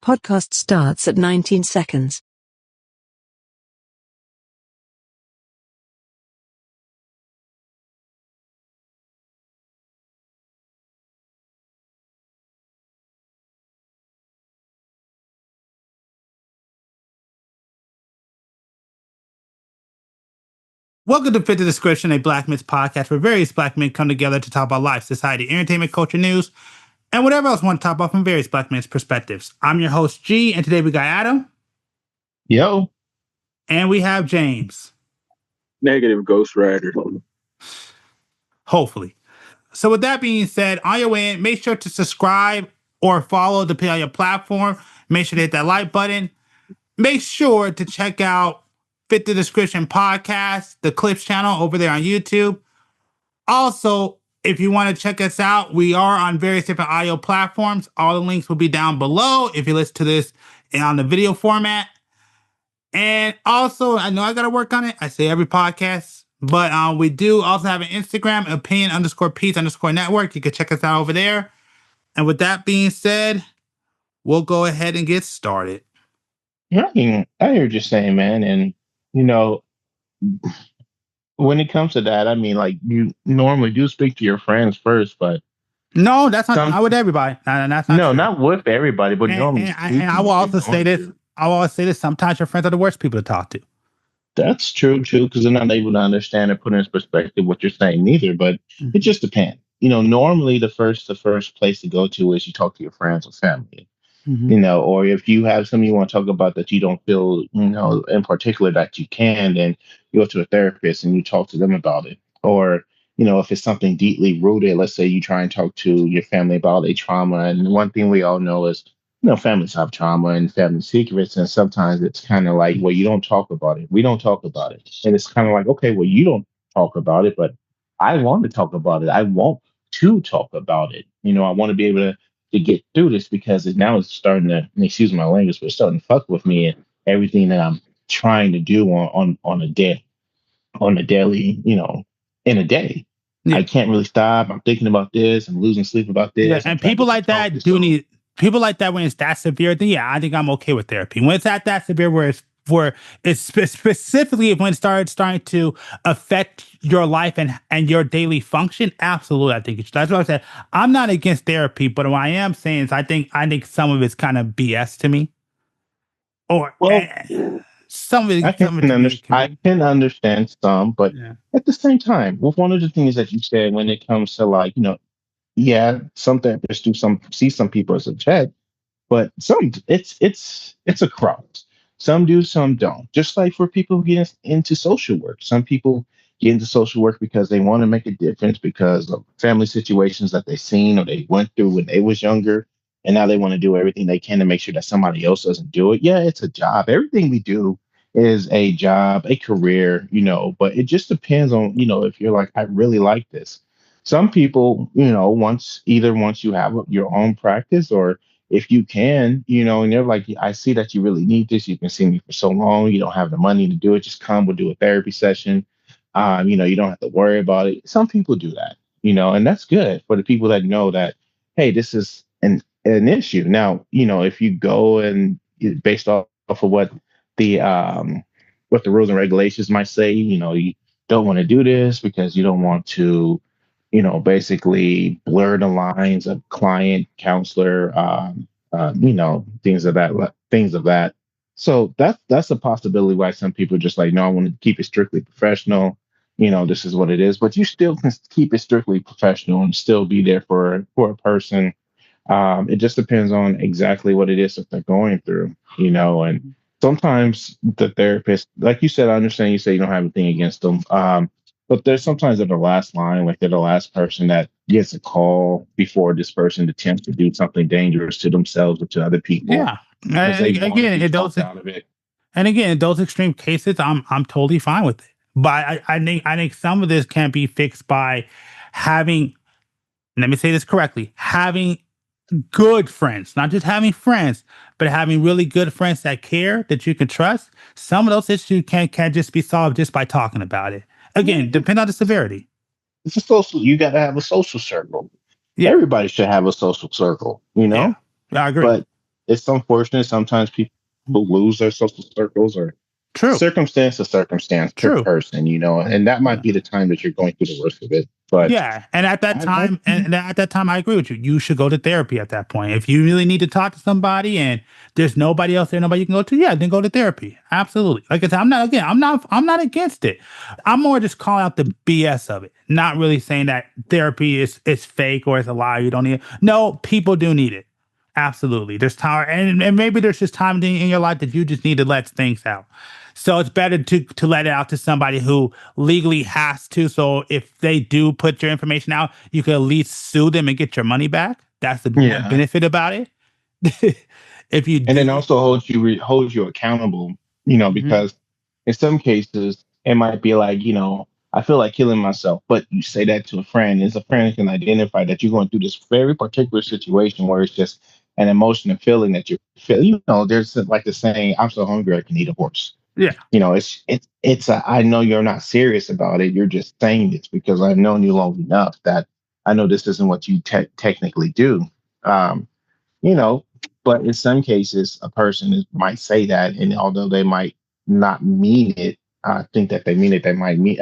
Podcast starts at 19 seconds. Welcome to Fit the Description, a Black Men's podcast where various Black men come together to talk about life, society, entertainment, culture, news, and whatever else we want to talk about from various Black men's perspectives. I'm your host, G, and today we got Adam. Yo. And we have James. Negative Ghost Rider. Hopefully. So with that being said, on your way in, make sure to subscribe or follow depending on your platform. Make sure to hit that like button. Make sure to check out Fit the Description podcast, the Clips channel over there on YouTube. Also, if you want to check us out, we are on various different audio platforms. All the links will be down below if you listen to this on the video format. And also, I know I got to work on it. I say every podcast, but we do also have an Instagram, opinion_piece_network. You can check us out over there. And with that being said, we'll go ahead and get started. I hear what you're saying, man. And, you know, when it comes to that, I mean, like, you normally do speak to your friends first, but no, that's not with everybody. That's not no, true. not with everybody, but and I will also say this. I will always say this. Sometimes your friends are the worst people to talk to. That's true, because they're not able to understand and put in perspective what you're saying either. But it just depends. You know, normally the first place to go to is you talk to your friends or family. You know, or if you have something you want to talk about that you don't feel, you know, in particular that you can, then you go to a therapist and you talk to them about it. Or, you know, if it's something deeply rooted, let's say you try and talk to your family about a trauma. And one thing we all know is, you know, families have trauma and family secrets. And sometimes it's kind of like, well, you don't talk about it. We don't talk about it. And it's kind of like, okay, well, you don't talk about it, but I want to talk about it. I want to talk about it. You know, I want to be able to get through this because it's starting to, and excuse my language, but it's starting to fuck with me and everything that I'm trying to do on a daily, you know, in a day. Yeah. I can't really stop. I'm thinking about this. I'm losing sleep about this. Yeah, and people like that need people like that when it's that severe. Then yeah, I think I'm okay with therapy. When it's at that severe, where it's specifically when it starting to affect your life and your daily function, absolutely, I think that's what I said. I'm not against therapy, but what I am saying is I think some of it's kind of BS to me. Or some of it, I can understand some, but at the same time, with one of the things that you said when it comes to, like, you know, yeah, some therapists see some people as a threat, but some it's a cross. Some do, some don't. Just like for people who get into social work, some people get into social work because they want to make a difference because of family situations that they've seen or they went through when they was younger, and now they want to do everything they can to make sure that somebody else doesn't do it. Yeah, it's a job. Everything we do is a job, a career, you know, but it just depends on, you know, if you're like, I really like this. Some people, you know, once you have your own practice, or if you can, you know, and they're like, I see that you really need this. You've been seeing me for so long. You don't have the money to do it. Just come, we'll do a therapy session. You know, you don't have to worry about it. Some people do that, you know, and that's good for the people that know that, hey, this is an issue. Now, you know, if you go and based off of what the rules and regulations might say, you know, you don't want to do this because you don't want to, you know, basically blur the lines of client, counselor, you know, things of that. So that's a possibility why some people are just like, no, I want to keep it strictly professional. You know, this is what it is, but you still can keep it strictly professional and still be there for a person. It just depends on exactly what it is that they're going through, you know, and sometimes the therapist, like you said, I understand you say you don't have anything against them. But there's sometimes they're the last line, like they're the last person that gets a call before this person attempts to do something dangerous to themselves or to other people. Yeah. Again, in those extreme cases, I'm totally fine with it. But I think some of this can be fixed by having, let me say this correctly, having good friends, not just having friends, but having really good friends that care, that you can trust. Some of those issues can just be solved just by talking about it. Again, depending on the severity. It's a social. You got to have a social circle. Yeah. Everybody should have a social circle, you know. Yeah, I agree. But it's unfortunate sometimes people lose their social circles or True. circumstance to circumstance per person, and that might be the time that you're going through the worst of it. But and at that time, I agree with you. You should go to therapy at that point. If you really need to talk to somebody and there's nobody else there, nobody you can go to, then go to therapy. Absolutely. Like I said, I'm not against it. I'm more just calling out the BS of it, not really saying that therapy is fake or it's a lie. You don't need it. No, people do need it. Absolutely. There's time, and maybe there's just time in your life that you just need to let things out. So it's better to let it out to somebody who legally has to. So if they do put your information out, you can at least sue them and get your money back. That's the one benefit about it. If you and then also holds you accountable, because in some cases it might be like, I feel like killing myself, but you say that to a friend, is a friend can identify that you're going through this very particular situation where it's just an emotion and feeling that you feel. There's like the saying, "I'm so hungry I can eat a horse." Yeah. I know you're not serious about it. You're just saying this because I've known you long enough that I know this isn't what you technically do. Um, but in some cases, a person might say that, and although they might not mean it, I think that they mean it. They might mean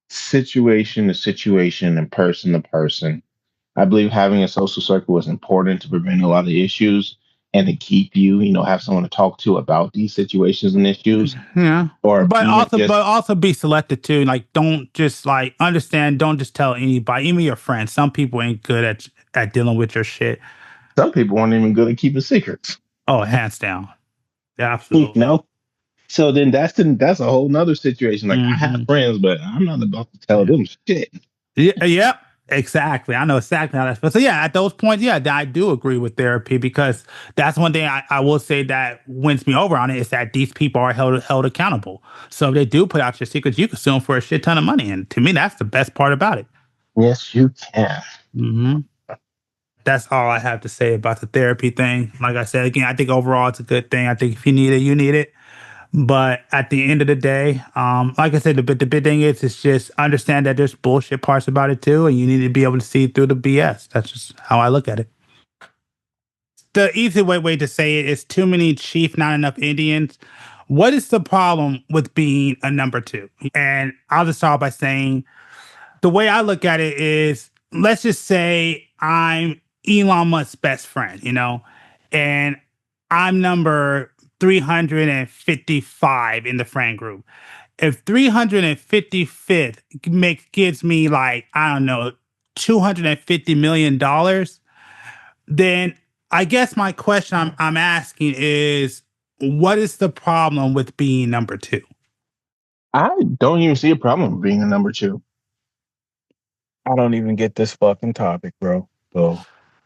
situation to situation and person to person. I believe having a social circle is important to prevent a lot of issues and to keep have someone to talk to about these situations and issues. Yeah. But even also be selective too. Like, don't just understand. Don't just tell anybody, even your friends. Some people ain't good at dealing with your shit. Some people aren't even good at keeping secrets. Oh, hands down. Yeah, absolutely. So then that's a whole nother situation. Like I have friends, but I'm not about to tell them shit. Yep. Exactly. I know exactly how that's. But so at those points, I do agree with therapy, because that's one thing I will say that wins me over on it, is that these people are held accountable. So if they do put out your secrets, you can sue them for a shit ton of money. And to me, that's the best part about it. Yes, you can. Mm-hmm. That's all I have to say about the therapy thing. Like I said, again, I think overall it's a good thing. I think if you need it, you need it. But at the end of the day, like I said, the big thing is just understand that there's bullshit parts about it too, and you need to be able to see through the BS. That's just how I look at it. The easy way to say it is too many chief, not enough Indians. What is the problem with being a number two? And I'll just start by saying the way I look at it is, let's just say I'm Elon Musk's best friend, and I'm number 355 in the friend group. If 355th gives me I don't know, $250 million, then I guess my question I'm asking is, what is the problem with being number two? I don't even see a problem with being a number two. I don't even get this fucking topic, bro. So,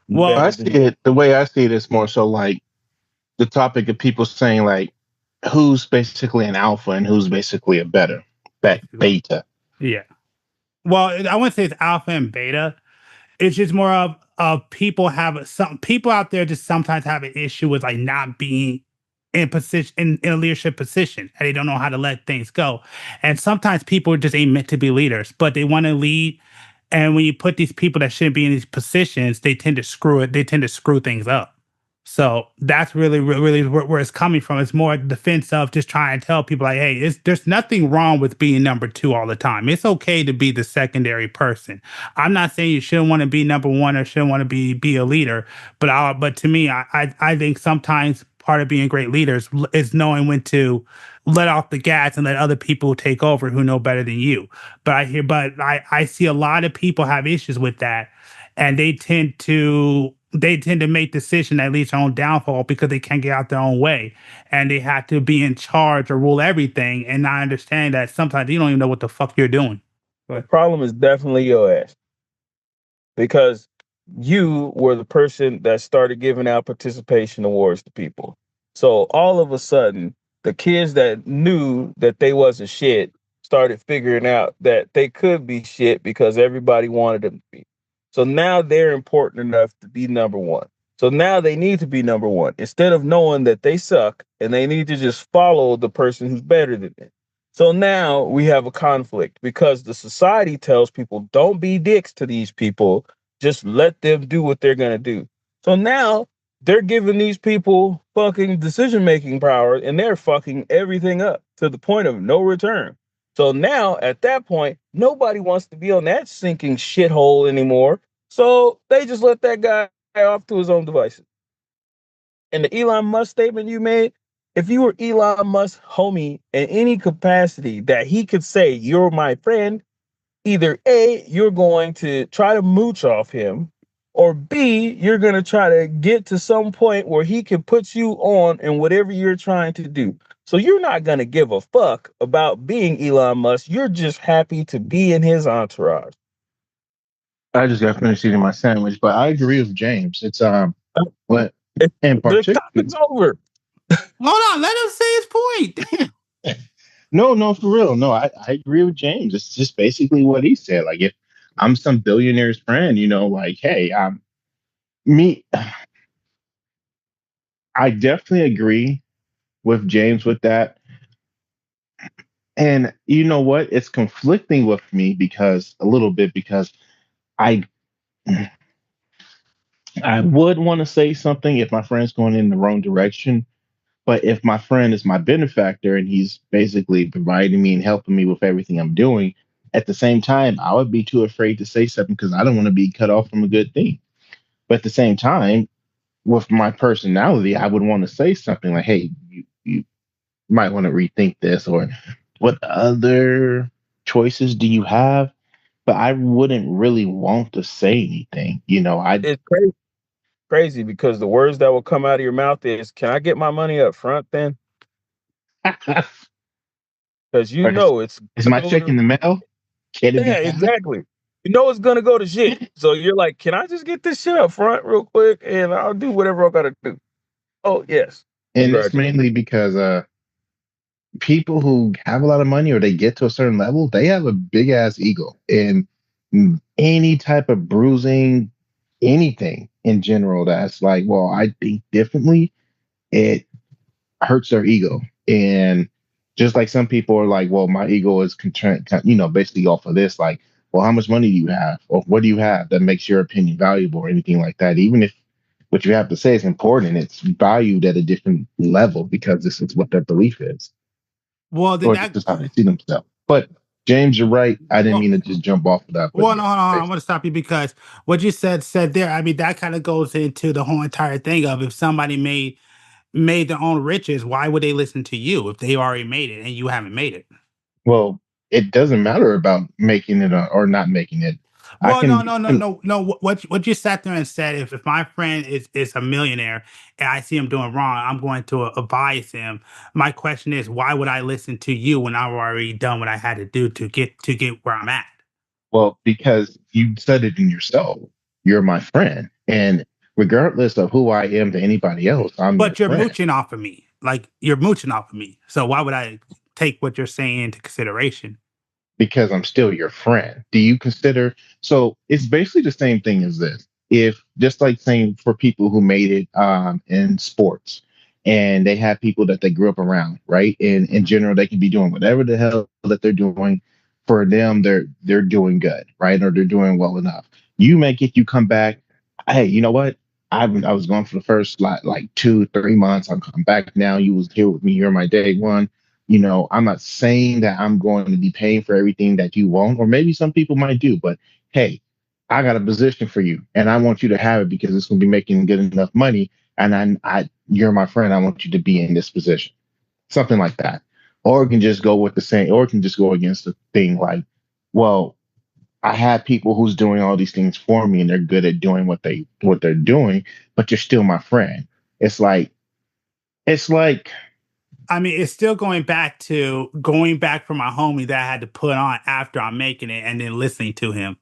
the way I see it is more so like the topic of people saying who's basically an alpha and who's basically a beta. Yeah. Well, I wouldn't say it's alpha and beta. It's just more of people out there just sometimes have an issue with not being in a leadership position, and they don't know how to let things go. And sometimes people just ain't meant to be leaders, but they want to lead. And when you put these people that shouldn't be in these positions, they tend to screw it. They tend to screw things up. So that's really where it's coming from. It's more defense of just trying to tell people hey, there's nothing wrong with being number two all the time. It's okay to be the secondary person. I'm not saying you shouldn't want to be number one or shouldn't want to be a leader, but to me, I think sometimes part of being great leaders is knowing when to let off the gas and let other people take over who know better than you. But I see a lot of people have issues with that, and they tend to make decisions that lead to their own downfall because they can't get out their own way, and they have to be in charge or rule everything, and not understand that sometimes you don't even know what the fuck you're doing. The problem is definitely your ass, because you were the person that started giving out participation awards to people. So all of a sudden, the kids that knew that they wasn't shit started figuring out that they could be shit because everybody wanted them to be. So now they're important enough to be number one. So now they need to be number one instead of knowing that they suck and they need to just follow the person who's better than them. So now we have a conflict because the society tells people don't be dicks to these people. Just let them do what they're going to do. So now they're giving these people fucking decision-making power, and they're fucking everything up to the point of no return. So now, at that point, nobody wants to be on that sinking shithole anymore. So they just let that guy off to his own devices. And the Elon Musk statement you made, if you were Elon Musk's homie in any capacity that he could say, you're my friend, either A, you're going to try to mooch off him, or B, you're going to try to get to some point where he can put you on in whatever you're trying to do. So you're not going to give a fuck about being Elon Musk. You're just happy to be in his entourage. I just got finished eating my sandwich, but I agree with James. It's what in The particular. topic's over. Hold on, let him say his point. Damn. No, for real. No, I agree with James. It's just basically what he said. Like if I'm some billionaire's friend, like, hey, me, I definitely agree with James with that. And you know what? It's conflicting with me because a little bit because I I would want to say something if my friend's going in the wrong direction. But if my friend is my benefactor and he's basically providing me and helping me with everything I'm doing, at the same time, I would be too afraid to say something because I don't want to be cut off from a good thing. But at the same time, with my personality, I would want to say something like, hey, you might want to rethink this, or what other choices do you have? But I wouldn't really want to say anything. It's crazy because the words that will come out of your mouth is, can I get my money up front then? Because you Or know it's is gonna my go check to, in the mail? Can it be yeah, cash? exactly. You know it's gonna go to shit. So you're like, can I just get this shit up front real quick and I'll do whatever I gotta do. Oh yes. And it's Congratulations. mainly because people who have a lot of money or they get to a certain level, they have a big ass ego. And any type of bruising, anything in general that's like, well, I think differently, it hurts their ego. And just like some people are like, well, my ego is basically off of this, like, well, how much money do you have? Or what do you have that makes your opinion valuable or anything like that? Even if what you have to say is important, it's valued at a different level because this is what their belief is, Well, then or this that. is how they see themselves. But James, you're right. I didn't Well, mean to just jump off of that, but well, no, yeah, hold on. I basically. want to stop you because what you said there. I mean, that kind of goes into the whole entire thing of if somebody made their own riches, why would they listen to you if they already made it and you haven't made it? Well, it doesn't matter about making it or not making it. I Well, no, can, no, no, no, no. What you sat there and said, if my friend is a millionaire and I see him doing wrong, I'm going to advise him. My question is, why would I listen to you when I've already done what I had to do to get where I'm at? well, because you said it in yourself. You're my friend. And regardless of who I am to anybody else, I'm your But you're friend mooching off of me, like you're mooching off of me. So why would I take what you're saying into consideration? because I'm still your friend. Do you consider? So it's basically the same thing as this. If just like saying for people who made it in sports and they have people that they grew up around, right? And in general, they can be doing whatever the hell that they're doing. For them, they're doing good, right? Or they're doing well enough. You make it, you come back. Hey, you know what? I was gone for the first like 2, 3 months. I'm back now. You was here with me. You're my day one. I'm not saying that I'm going to be paying for everything that you want, or maybe some people might do, but hey, I got a position for you and I want you to have it because it's going to be making good enough money. And you're my friend. I want you to be in this position, something like that. Or it can just go with the same, or it can just go against the thing like, well, I have people who's doing all these things for me and they're good at doing what they're doing, but you're still my friend. It's like, it's like, I mean, it's still going back for my homie that I had to put on after I'm making it and then listening to him.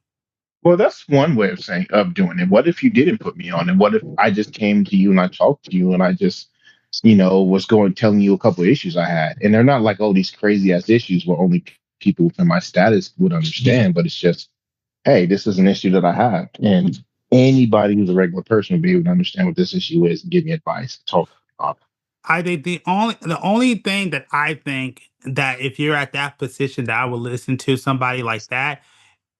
Well, that's one way of saying of doing it. What if you didn't put me on? And what if I just came to you and I talked to you and I just, was going telling you a couple of issues I had. And they're not like all these crazy ass issues where only people within my status would understand, but it's just, hey, this is an issue that I have. And anybody who's a regular person would be able to understand what this issue is and give me advice, talk about. I think the only thing that I think that if you're at that position that I would listen to somebody like that,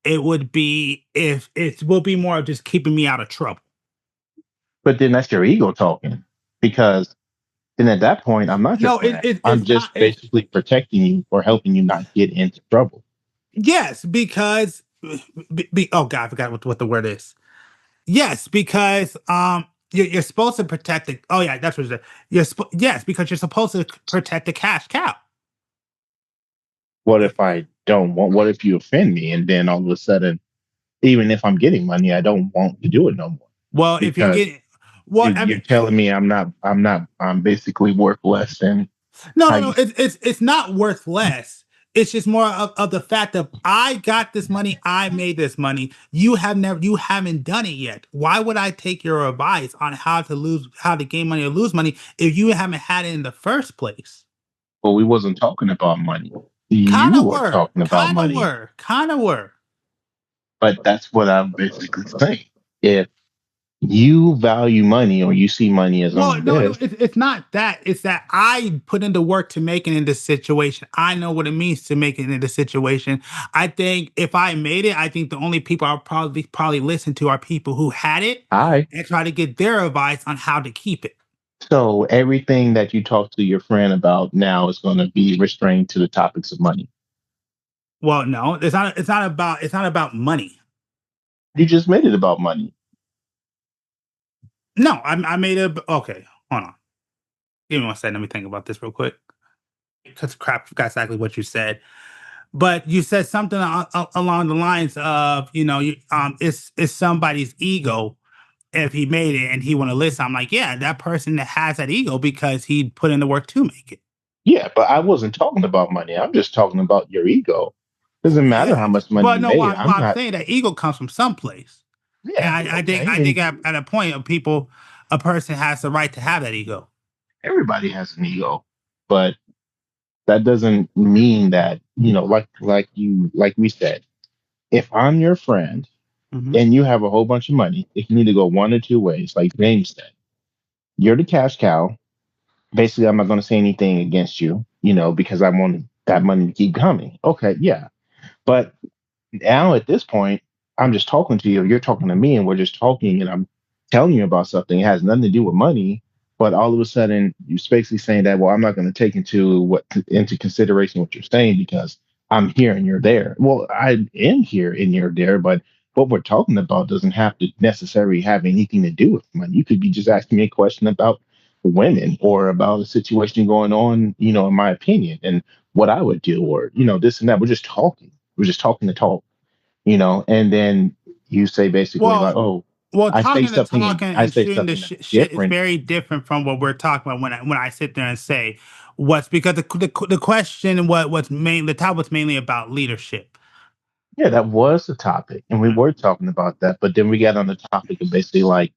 it would be if it will be more of just keeping me out of trouble. But then that's your ego talking, because then at that point, I'm not your No, friend. I'm it's just not. basically protecting you or helping you not get into trouble. Yes, because oh god, I forgot what the word is. Yes, because you're supposed to protect the. Oh yeah, that's what it is. Yes, because you're supposed to protect the cash cow. What if I don't want? What if you offend me, and then all of a sudden, even if I'm getting money, I don't want to do it no more Well, if you're because getting, well, I you're mean, telling me I'm basically worth less than no, how no, no. you. It's not worth less. It's just more of the fact that I got this money, I made this money. You haven't done it yet. Why would I take your advice on how to gain money or lose money if you haven't had it in the first place? Well, we wasn't talking about money. Kind You of were were, talking about money, kind of were. but that's what I'm basically saying. If you value money or you see money as Well, only no, no, this, it's not that. It's that I put in the work to make it in this situation. I know what it means to make it in this situation. I think if I made it, I think the only people I'll probably listen to are people who had it I and try to get their advice on how to keep it. so everything that you talk to your friend about now is going to be restrained to the topics of money. Well, no, it's not. It's not about money. You just made it about money. No, I made it. Okay, hold on. Give me 1 second. Let me think about this real quick. Because crap, I forgot exactly what you said. But you said something along the lines of, it's somebody's ego if he made it and he want to listen. I'm like, yeah, that person that has that ego because he put in the work to make it. Yeah, but I wasn't talking about money. I'm just talking about your ego. Doesn't matter how Yeah, much money but you no, made. well, I'm I'm not. saying that ego comes from someplace, and Yeah, I okay. think And at a point of people, a person has the right to have that ego. everybody has an ego, but that doesn't mean that like we said. If I'm your friend Hmm. and you have a whole bunch of money, it can either go one or two ways. Like James said, you're the cash cow. Basically, I'm not going to say anything against you, because I want that money to keep coming. Okay, yeah. But now at this point, I'm just talking to you. You're talking to me, and we're just talking, and I'm telling you about something. It has nothing to do with money. But all of a sudden, you're basically saying that, well, I'm not going to take into consideration what you're saying because I'm here and you're there. Well, I am here and you're there, but what we're talking about doesn't have to necessarily have anything to do with money. You could be just asking me a question about women or about a situation going on, in my opinion, and what I would do, or this and that. We're just talking. We're just talking to talk, and then you say basically like, Well, oh, well, I say talking to something and talking I and say shooting the something that's shit is different. very different from what we're talking about when I sit there and say what's because the question what's main the topic was mainly about leadership. Yeah, that was the topic, and we were talking about that, but then we got on the topic of basically like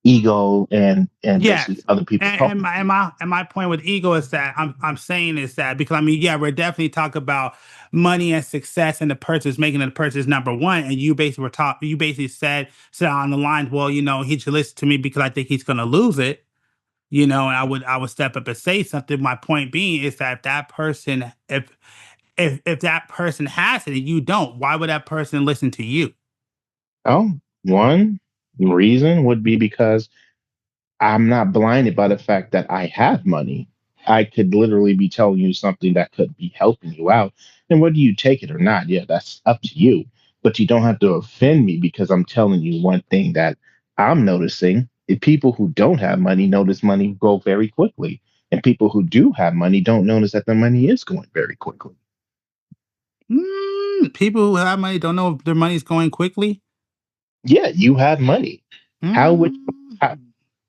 ego and basically Yes. other people talking to you. And my point with ego is that I'm saying is that because I mean, yeah, we're definitely talking about money and success and the person is making the person number one. And you basically said on the line, well, he should listen to me because I think he's gonna lose it. And I would step up and say something. My point being is that that person, if that person has it and you don't, why would that person listen to you? Oh, one reason would be because I'm not blinded by the fact that I have money. I could literally be telling you something that could be helping you out. And whether you take it or not, yeah, that's up to you. But you don't have to offend me because I'm telling you one thing that I'm noticing. If people who don't have money notice money go very quickly. And people who do have money don't notice that the money is going very quickly. People who have money don't know if their money's going quickly. Yeah, you have money. How would Mm, how,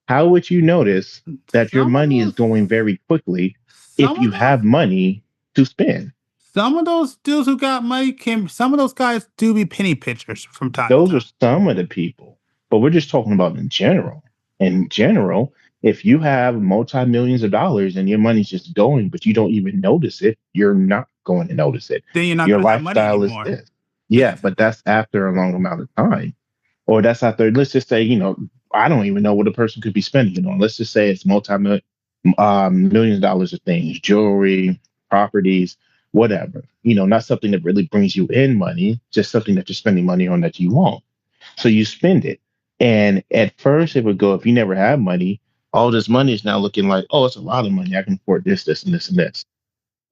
how would you notice that your some of money is those, going very quickly if some of you those, have money to spend? some of those dudes who got money can. Some of those guys do be penny pitchers from time to Those are time. some of the people, but we're just talking about in general. In general, if you have multi-millions of dollars and your money's just going, but you don't even notice it, you're not going to notice it. Then you're not Your gonna have money lifestyle is anymore. this. Yeah, but that's after a long amount of time. Or that's after, let's just say, I don't even know what a person could be spending it on. Let's just say it's millions of dollars of things, jewelry, properties, whatever. Not something that really brings you in money, just something that you're spending money on that you want. So you spend it. And at first, it would go, if you never had money, all this money is now looking like, oh, it's a lot of money. I can afford this, this, and this, and this.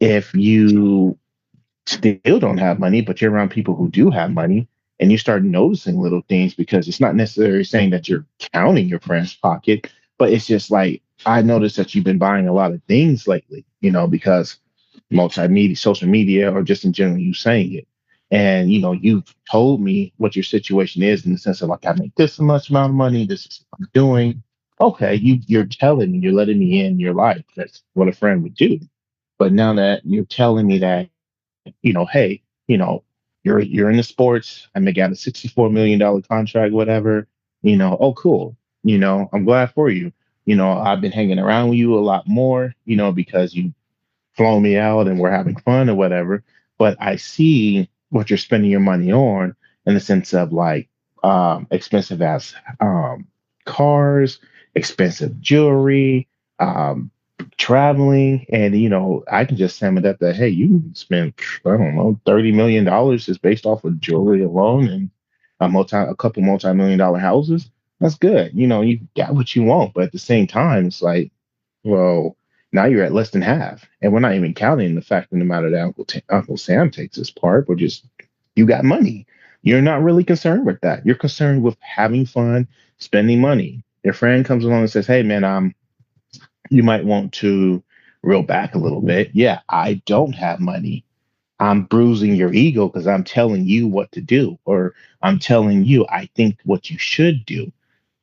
If you still don't have money, but you're around people who do have money, and you start noticing little things, because it's not necessarily saying that you're counting your friend's pocket, but it's just like, I noticed that you've been buying a lot of things lately, because multimedia, social media, or just in general, you saying it. And, you've told me what your situation is, in the sense of like, I make this much amount of money, this is what I'm doing. Okay, you're telling me, you're letting me in your life. That's what a friend would do. But now that you're telling me that, hey, you're in the sports. I make out a $64 million contract, whatever. Oh, cool. I'm glad for you. I've been hanging around with you a lot more. Because you flown me out and we're having fun or whatever. But I see what you're spending your money on, in the sense of like, expensive ass cars, expensive jewelry, um, traveling. And, I can just sum it up that, hey, you spent, I don't know, $30 million just based off of jewelry alone, and a couple multi-million-dollar houses. That's good. You got what you want. But at the same time, it's like, well, now you're at less than half, and we're not even counting the fact of the matter that Uncle Sam takes his part. We're just, you got money. You're not really concerned with that. You're concerned with having fun, spending money. Your friend comes along and says, "Hey, man, you might want to reel back a little bit. Yeah, I don't have money. I'm bruising your ego because I'm telling you what to do, or I'm telling you I think what you should do.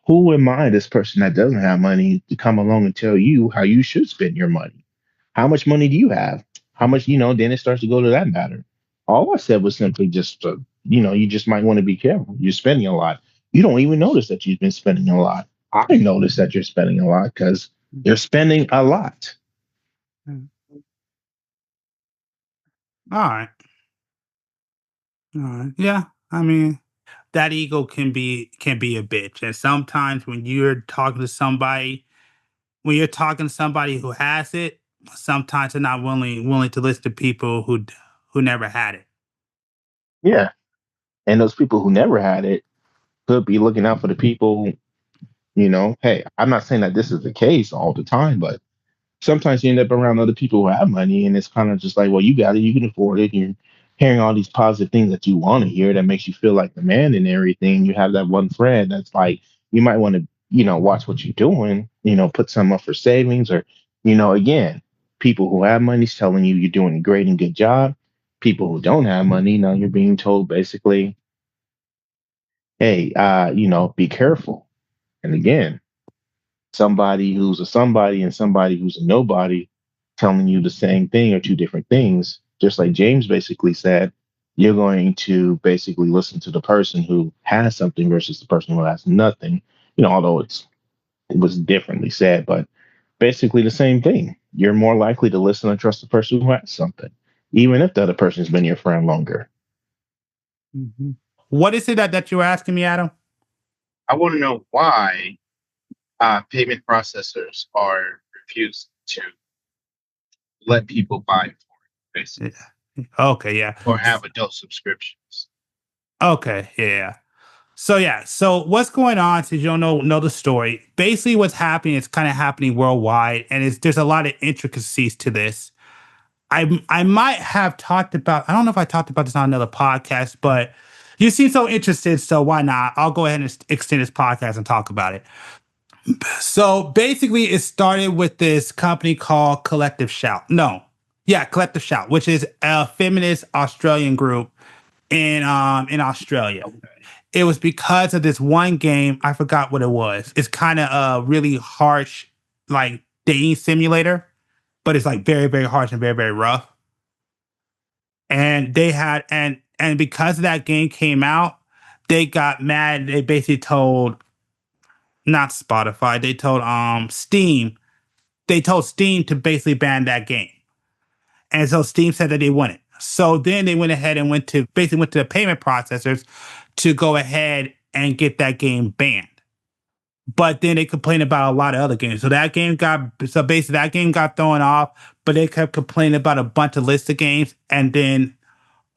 Who am I, this person that doesn't have money, to come along and tell you how you should spend your money? How much money do you have? How much, then it starts to go to that matter. All I said was simply just, you just might want to be careful. You're spending a lot. You don't even notice that you've been spending a lot. I notice that you're spending a lot because you're spending a lot. All right. All right. Yeah. I mean, that ego can be a bitch. And sometimes when you're talking to somebody, who has it, sometimes they're not willing to listen to people who never had it. Yeah. And those people who never had it could be looking out for the people, hey, I'm not saying that this is the case all the time, but sometimes you end up around other people who have money, and it's kind of just like, well, you got it, you can afford it. You're hearing all these positive things that you want to hear, that makes you feel like the man and everything. You have that one friend that's like, you might want to, watch what you're doing, put some up for savings, or, again, people who have money telling you you're doing a great and good job. People who don't have money, now you're being told basically, hey, be careful. And again, somebody who's a somebody and somebody who's a nobody telling you the same thing, or two different things, just like James basically said, you're going to basically listen to the person who has something versus the person who has nothing. Although it was differently said, but basically the same thing. You're more likely to listen and trust the person who has something, even if the other person's been your friend longer. Mm-hmm. What is it that you're asking me, Adam? I want to know why payment processors are refused to let people buy for it, basically, Okay, yeah. or have adult subscriptions. Okay, yeah. So what's going on? Since you don't know the story, basically what's happening is kind of happening worldwide, and there's a lot of intricacies to this. I might have talked about. I don't know if I talked about this on another podcast, but you seem so interested, so why not? I'll go ahead and extend this podcast and talk about it. So basically, it started with this company called Collective Shout. No, yeah, Collective Shout, which is a feminist Australian group in Australia. It was because of this one game. I forgot what it was. It's kind of a really harsh, like dating simulator, but it's like very, very harsh and very, very rough. And they had and because that game came out, they got mad. They basically told not Spotify. They told Steam. They told Steam to basically ban that game. And so Steam said that they wouldn't. So then they went ahead and went to the payment processors to go ahead and get that game banned. But then they complained about a lot of other games. So basically that game got thrown off, but they kept complaining about a bunch of list of games, and then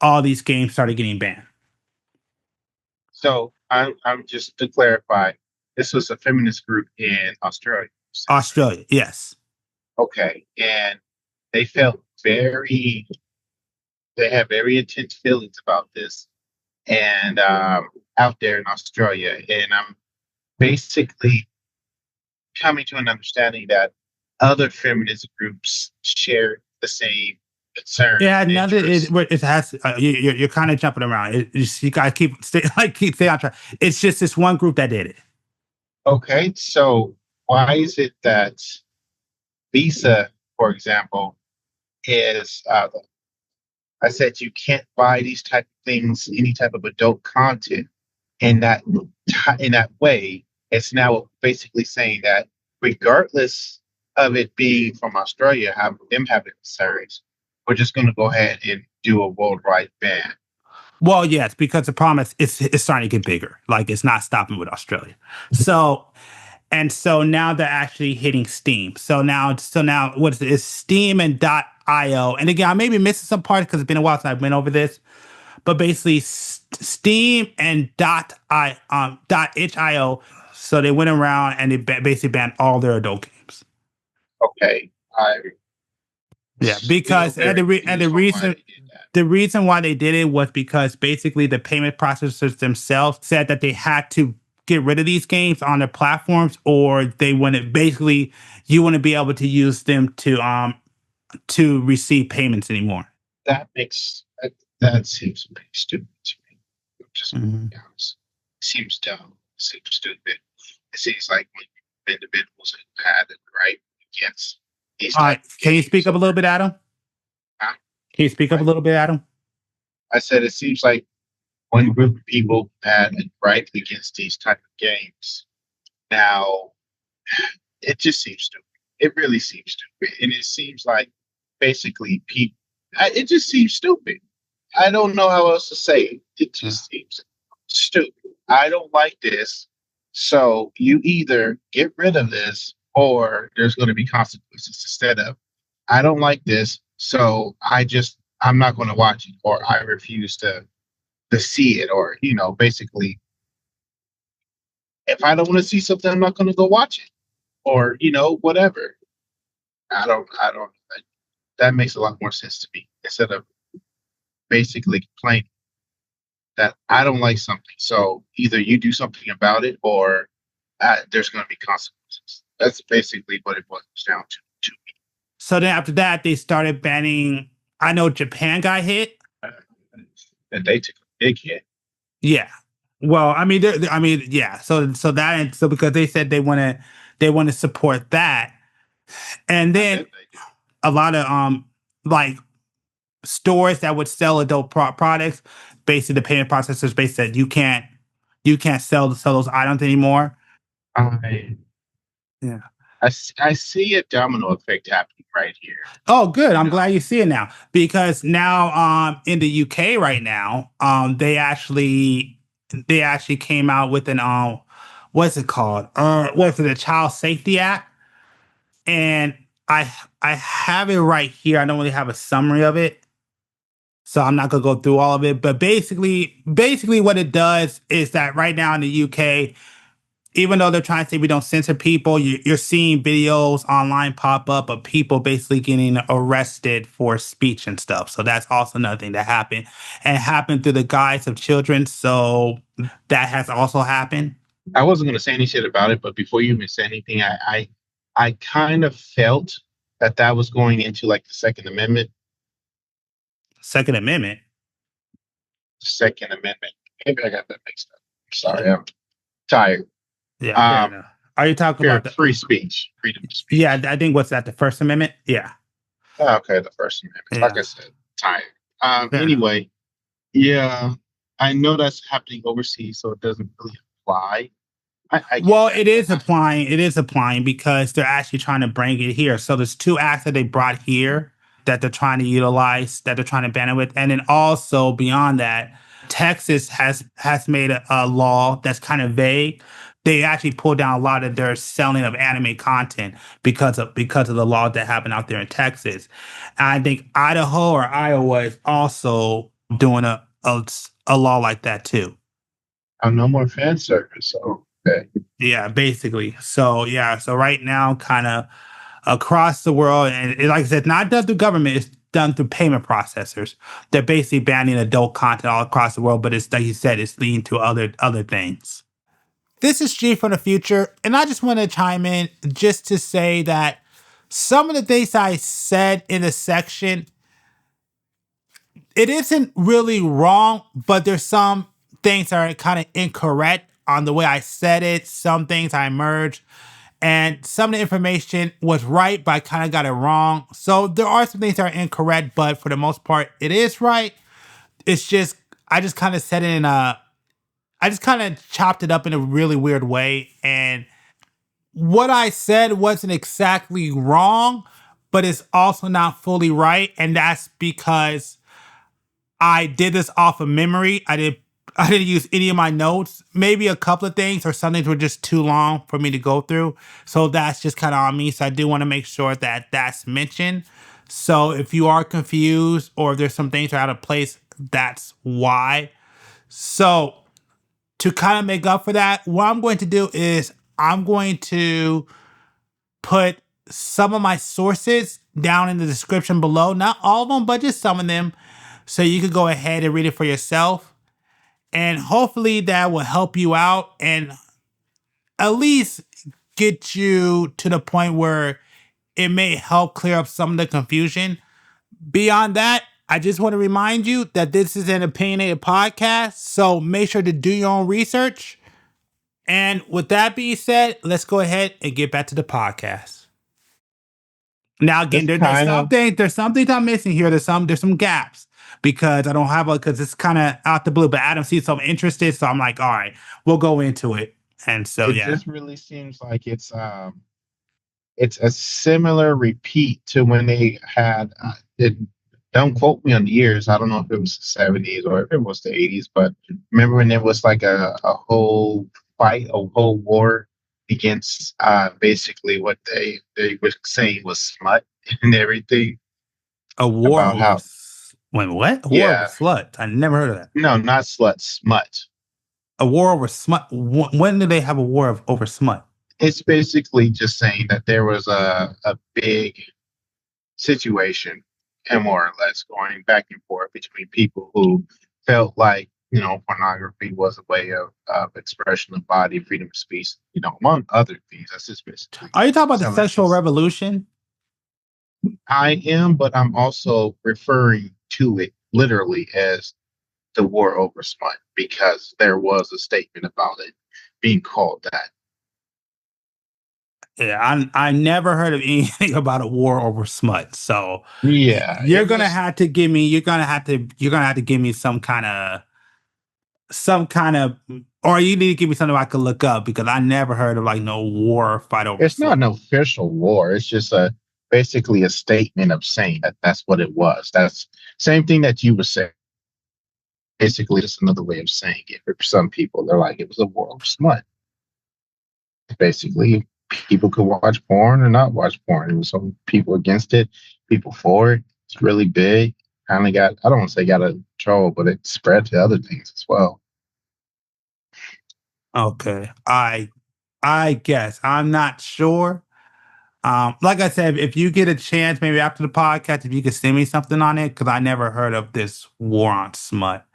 all these games started getting banned. So I'm just to clarify, this was a feminist group in Australia. Australia, yes. Okay, and they felt very, they had very intense feelings about this, and out there in Australia, and I'm basically coming to an understanding that other feminist groups share the same concern. Yeah, and another interests. it has you're kind of jumping around. You gotta keep stay on track. It's just this one group that did it. Okay, so why is it that Visa, for example, is I said you can't buy these type of things, any type of adult content in that in that way. It's now basically saying that regardless of it being from Australia, have them having concerns, we're just going to go ahead and do a worldwide ban. Well, yes, because the problem is it's starting to get bigger. Like it's not stopping with Australia. So now they're actually hitting Steam. So now what is it? It's Steam and .io. And again, I may be missing some parts because it's been a while since I've been over this. But basically, Steam and .itch.io. So they went around and they basically banned all their adult games. Okay, I Yeah, because the reason why they did it was because basically the payment processors themselves said that they had to get rid of these games on their platforms, or they wouldn't. Basically, you wouldn't be able to use them to receive payments anymore. That makes that seems pretty stupid to me. Just to be honest, it seems dumb. It seems stupid. It seems like when individuals have had it right against these All right, type of can you speak games. up a little bit, Adam? Huh? Can you speak up a little bit, Adam? I said it seems like one group of people had it right against these type of games. Now, it just seems stupid. It really seems stupid, and it seems like basically people. It just seems stupid. I don't know how else to say it. It just seems stupid. I don't like this. So you either get rid of this or there's going to be consequences instead of, I don't like this. So I'm not going to watch it, or I refuse to see it, or, basically, if I don't want to see something, I'm not going to go watch it, or, whatever. I don't, that makes a lot more sense to me instead of basically complaining that I don't like something. So either you do something about it, or there's going to be consequences. That's basically what it boils down to me. So then after that, they started banning. I know Japan got hit. And they took a big hit. Yeah. Well, I mean, yeah. So because they said they want to support that, and then a lot of like stores that would sell adult products, basically the payment processors basically said you can't sell those items anymore. Yeah. I see a domino effect happening right here. Oh, good. I'm glad you see it now, because now in the UK right now, they actually came out with an what's it called? What's it, a Child Safety Act? And I have it right here. I don't really have a summary of it, so I'm not gonna go through all of it. But basically what it does is that right now in the UK, even though they're trying to say we don't censor people, you're seeing videos online pop up of people basically getting arrested for speech and stuff. So that's also another thing that happened, and it happened through the guise of children. So that has also happened. I wasn't going to say any shit about it, but before you even said anything, I kind of felt that was going into like the Second Amendment. Second Amendment. Second Amendment. Maybe I got that mixed up. Sorry, I'm tired. Yeah. Are you talking about the free speech, freedom of speech? Yeah, I think what's that? The First Amendment. Yeah. Okay, the First Amendment. Yeah. Like I said, tired. Anyway, yeah, I know that's happening overseas, so it doesn't really apply. Well, it is applying. It is applying because they're actually trying to bring it here. So there's two acts that they brought here that they're trying to utilize, that they're trying to ban it with, and then also beyond that, Texas has made a law that's kind of vague. They actually pulled down a lot of their selling of anime content because of the law that happened out there in Texas. And I think Idaho or Iowa is also doing a law like that too. Oh, no more fan service. Oh, okay. Yeah, basically. So yeah, so right now, kind of across the world, and like I said, not done through government, it's done through payment processors. They're basically banning adult content all across the world, but it's like you said, it's leading to other things. This is G from the future, and I just want to chime in just to say that some of the things I said in the section, it isn't really wrong, but there's some things that are kind of incorrect on the way I said it. Some things I merged, and some of the information was right, but I kind of got it wrong. So there are some things that are incorrect, but for the most part, it is right. It's just, I just kind of said it I just kind of chopped it up in a really weird way. And what I said wasn't exactly wrong, but it's also not fully right. And that's because I did this off of memory. I didn't use any of my notes. Maybe a couple of things or some things were just too long for me to go through. So that's just kind of on me. So I do want to make sure that that's mentioned. So if you are confused or if there's some things that are out of place, that's why. So to kind of make up for that, what I'm going to do is I'm going to put some of my sources down in the description below. Not all of them, but just some of them. So you can go ahead and read it for yourself. And hopefully that will help you out and at least get you to the point where it may help clear up some of the confusion. Beyond that, I just want to remind you that this is an opinionated podcast, so make sure to do your own research. And with that being said, let's go ahead and get back to the podcast. Now, again, there's something I'm missing here. There's some gaps because I don't have because it's kind of out the blue. But Adam sees so I'm interested, so I'm like, all right, we'll go into it. And so It just really seems like it's a similar repeat to when they had don't quote me on the years. I don't know if it was the 70s or if it was the 80s, but remember when there was like a whole fight, a whole war against basically what they were saying was smut and everything. A war about over how wait, what? A war over yeah, slut? I never heard of that. no, not slut, smut. A war over smut? When did they have a war over smut? It's basically just saying that there was a big situation and more or less going back and forth between people who felt like, pornography was a way of expression of body, freedom of speech, among other things. That's just basically. Are you talking about the sexual revolution? I am, but I'm also referring to it literally as the war over smut because there was a statement about it being called that. Yeah, I never heard of anything about a war over smut. So Yeah, you're gonna have to give me some kind of or you need to give me something I could look up because I never heard of like no war fight over it's not slut. an official war. It's just basically a statement of saying that that's what it was. That's same thing that you were saying. Basically, just another way of saying it. For some people, they're like, it was a war of smut. Basically, people could watch porn or not watch porn. There was some people against it, people for it. It's really big. Kind of got, I don't want to say got a control, but it spread to other things as well. Okay. I guess. I'm not sure. Like I said, if you get a chance, maybe after the podcast, if you could send me something on it, because I never heard of this war on smut.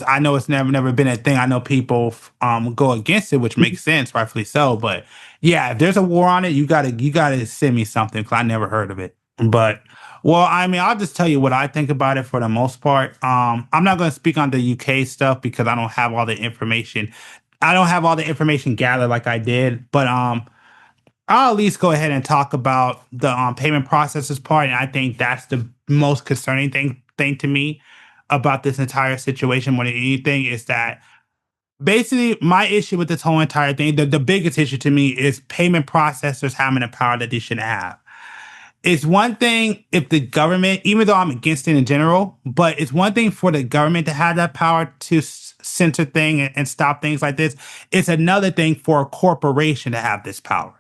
I know it's never been a thing. I know people go against it, which makes sense, rightfully so. But yeah, if there's a war on it, you gotta send me something because I never heard of it. But well, I mean, I'll just tell you what I think about it for the most part. I'm not going to speak on the UK stuff because I don't have all the information. I don't have all the information gathered like I did, but I'll at least go ahead and talk about the payment processors part, and I think that's the most concerning thing to me about this entire situation more than anything is that basically my issue with this whole entire thing, the biggest issue to me is payment processors having the power that they shouldn't have. It's one thing if the government, even though I'm against it in general, but it's one thing for the government to have that power to censor things and stop things like this. It's another thing for a corporation to have this power.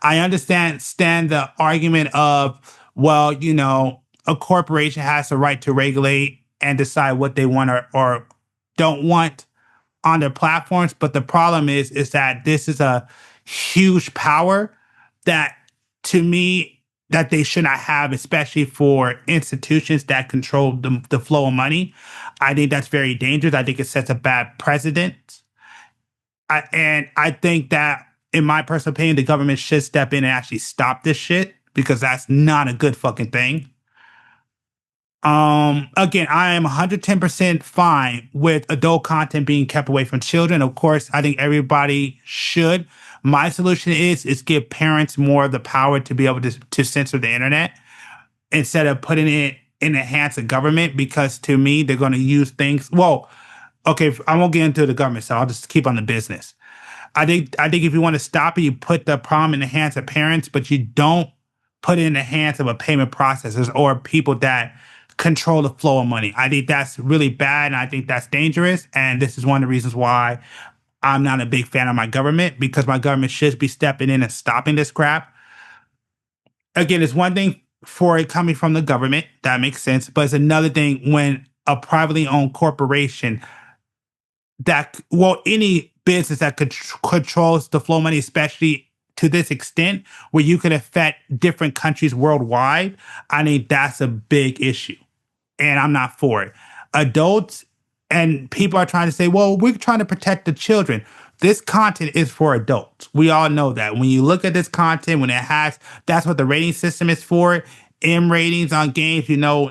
I understand the argument of, well, a corporation has the right to regulate and decide what they want or don't want on their platforms. But the problem is that this is a huge power that, to me, that they should not have, especially for institutions that control the flow of money. I think that's very dangerous. I think it sets a bad precedent. And I think that, in my personal opinion, the government should step in and actually stop this shit, because that's not a good fucking thing. Again, I am 110% fine with adult content being kept away from children. Of course, I think everybody should. My solution is give parents more of the power to be able to censor the internet instead of putting it in the hands of government, because to me, they're going to use things. Well, okay, I won't get into the government, so I'll just keep on the business. I think if you want to stop it, you put the problem in the hands of parents, but you don't put it in the hands of a payment processors or people that control the flow of money. I think that's really bad, and I think that's dangerous. And this is one of the reasons why I'm not a big fan of my government, because my government should be stepping in and stopping this crap. Again, it's one thing for it coming from the government. That makes sense. But it's another thing when a privately owned corporation any business that controls the flow of money, especially to this extent, where you can affect different countries worldwide, I think that's a big issue. And I'm not for it. Adults and people are trying to say, well, we're trying to protect the children. This content is for adults. We all know that. When you look at this content, that's what the rating system is for. M ratings on games, you know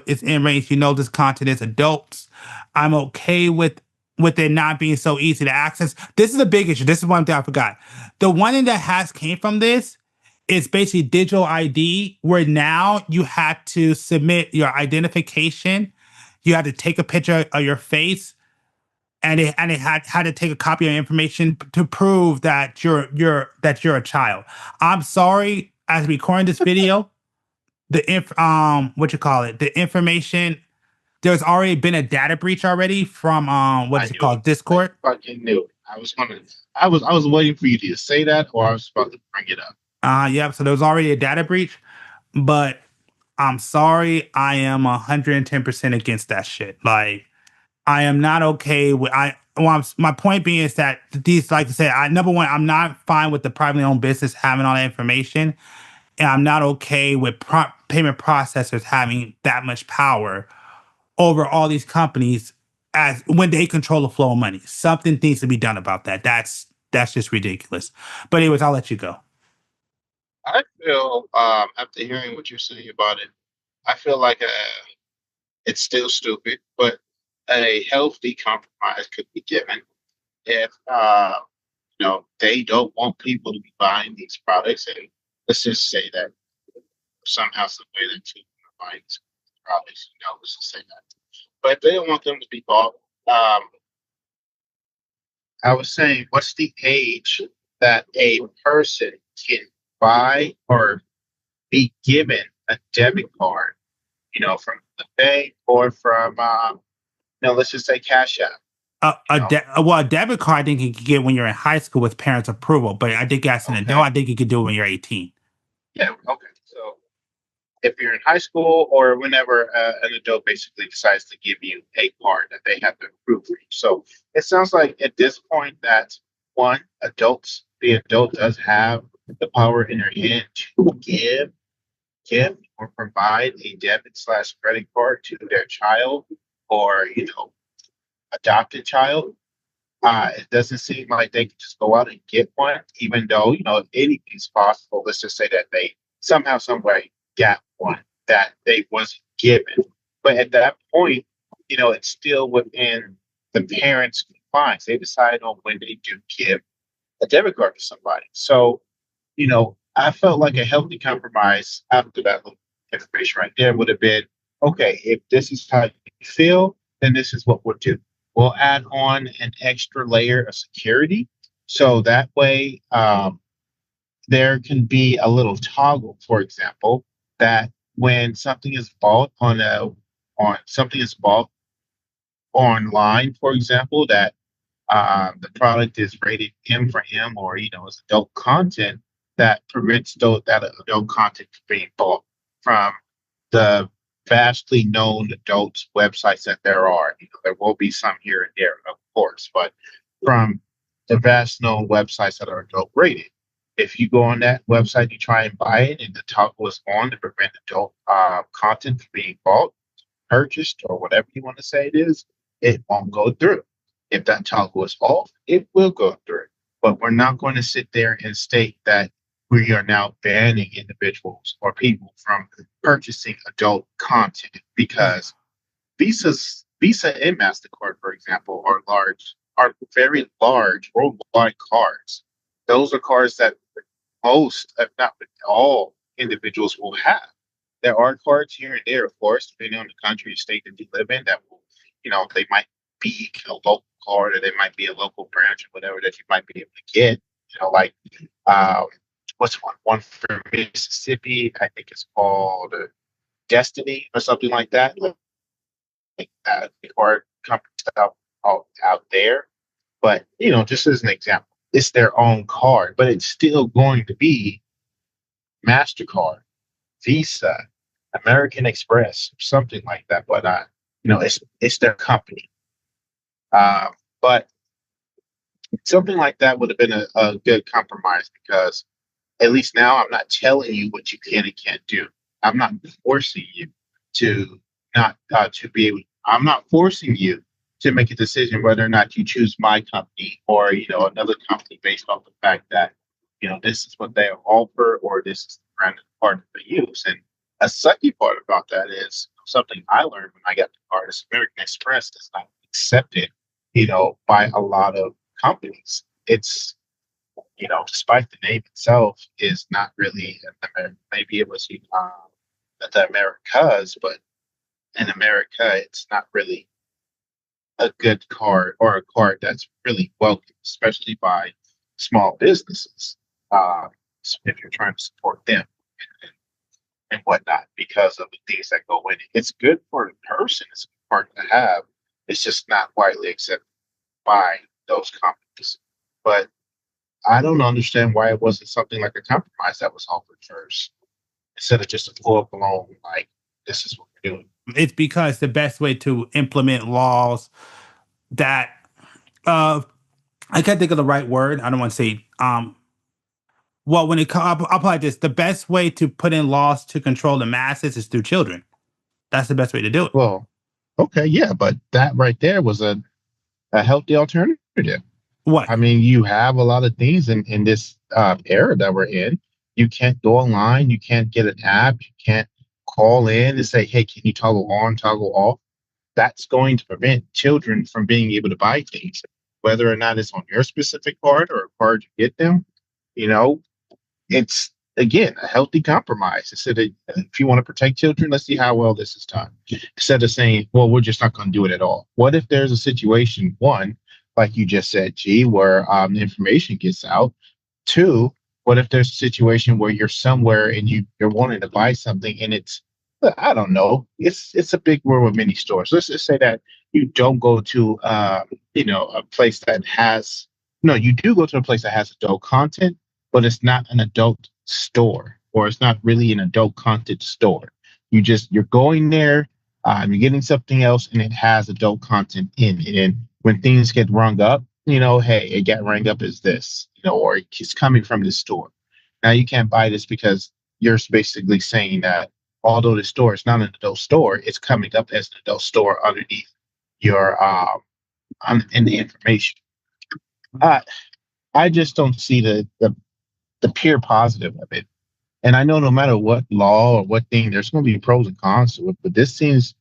it's M ratings. You know this content is adults. I'm okay with it not being so easy to access. This is a big issue. This is one thing I forgot. The one thing that has came from this is basically digital ID, where now you have to submit your identification. You have to take a picture of your face, and it had to take a copy of your information to prove that you're a child. I'm sorry, as recording this video, the information. There's already been a data breach already from Discord. I fucking knew it. I was waiting for you to say that, or I was about to bring it up. Yeah, so there was already a data breach, but I'm sorry, I am 110% against that shit. Like, I am not okay with my point being is that these, like I said, number one, I'm not fine with the privately owned business having all that information, and I'm not okay with payment processors having that much power over all these companies as when they control the flow of money. Something needs to be done about that. That's just ridiculous. But anyways, I'll let you go. I feel, after hearing what you're saying about it, I feel like it's still stupid, but a healthy compromise could be given if they don't want people to be buying these products, and let's just say that somehow, some way that people are buying these products. Let's just say that. But if they don't want them to be bought, I was saying, what's the age that a person can buy or be given a debit card, from the bank or from, let's just say Cash App? A debit card I think you can get when you're in high school with parents' approval, but I think as an adult, I think you can do it when you're 18. Yeah, okay. So if you're in high school or whenever an adult basically decides to give you a card that they have to approve for you. So it sounds like at this point that the adult does have the power in their hand to give or provide a debit/credit card to their child or, adopted child. It doesn't seem like they can just go out and get one, even though, if anything's possible. Let's just say that they somehow, some way got one that they wasn't given. But at that point, it's still within the parents' confines. They decide on when they do give a debit card to somebody. So, I felt like a healthy compromise after that little information right there would have been, okay, if this is how you feel, then this is what we'll do. We'll add on an extra layer of security. So that way, there can be a little toggle, for example, that when something is bought online, for example, that the product is rated M for M, or it's adult content, that prevents that adult content from being bought from the vastly known adult websites that there are. There will be some here and there, of course, but from the vast known websites that are adult rated, if you go on that website, you try and buy it, and the toggle is on to prevent adult content from being bought, purchased, or whatever you want to say it is, it won't go through. If that toggle is off, it will go through. But we're not going to sit there and state that we are now banning individuals or people from purchasing adult content because Visa and MasterCard, for example, are very large worldwide cards. Those are cards that most, if not all, individuals will have. There are cards here and there, of course, depending on the country or state that you live in, that will, they might be a local card or they might be a local branch or whatever that you might be able to get. Like what's one for Mississippi? I think it's called Destiny or something like that. Like card companies out there. But just as an example, it's their own card, but it's still going to be MasterCard, Visa, American Express, something like that. But it's their company. But something like that would have been a good compromise because at least now I'm not telling you what you can and can't do. I'm not forcing you to not to be able. I'm not forcing you to make a decision whether or not you choose my company or another company based off the fact that this is what they offer or this is the brand part that they use. And a sucky part about that is something I learned when I got the card is American Express is not accepted, by a lot of companies. It's despite the name itself is not really maybe it was the Americas, but in America it's not really a good card or a card that's really welcome, especially by small businesses. If you're trying to support them and whatnot, because of the things that go in it. It's good for the person, it's a good part to have. It's just not widely accepted by those companies. But I don't understand why it wasn't something like a compromise that was offered first instead of just a full blown like this is what we're doing. It's because the best way to implement laws that I can't think of the right word. I don't want to say well when it comes I'll apply this. The best way to put in laws to control the masses is through children. That's the best way to do it. Well, okay, yeah, but that right there was a healthy alternative. What? I mean, you have a lot of things in this era that we're in. You can't go online. You can't get an app. You can't call in and say, hey, can you toggle on, toggle off? That's going to prevent children from being able to buy things, whether or not it's on your specific card or a card you get them. It's, again, a healthy compromise. Instead of, if you want to protect children, let's see how well this is done. Instead of saying, well, we're just not going to do it at all. What if there's a situation, one, like you just said, G, where the information gets out? Two, what if there's a situation where you're somewhere and you're wanting to buy something and it's, I don't know, it's a big world with many stores. Let's just say that you don't go to, a place that has, no, you do go to a place that has adult content, but it's not an adult store or it's not really an adult content store. You're going there, you're getting something else and it has adult content in it. And when things get rung up, hey, it got rung up as this, or it's coming from this store. Now you can't buy this because you're basically saying that although the store is not an adult store, it's coming up as an adult store underneath your in the information. I just don't see the pure positive of it. And I know no matter what law or what thing, there's going to be pros and cons to it. But this seems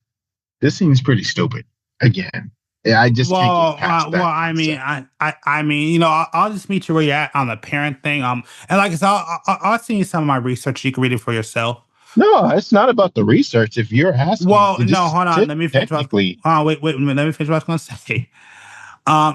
pretty stupid. Again, I just can't get past that. Well, I mean, I'll just meet you where you're at on the parent thing. And like I said, I'll send you some of my research. You can read it for yourself. No, it's not about the research. If you're asking, well, no, hold on. Let me finish. Technically, wait a minute. Let me finish what I was going to say.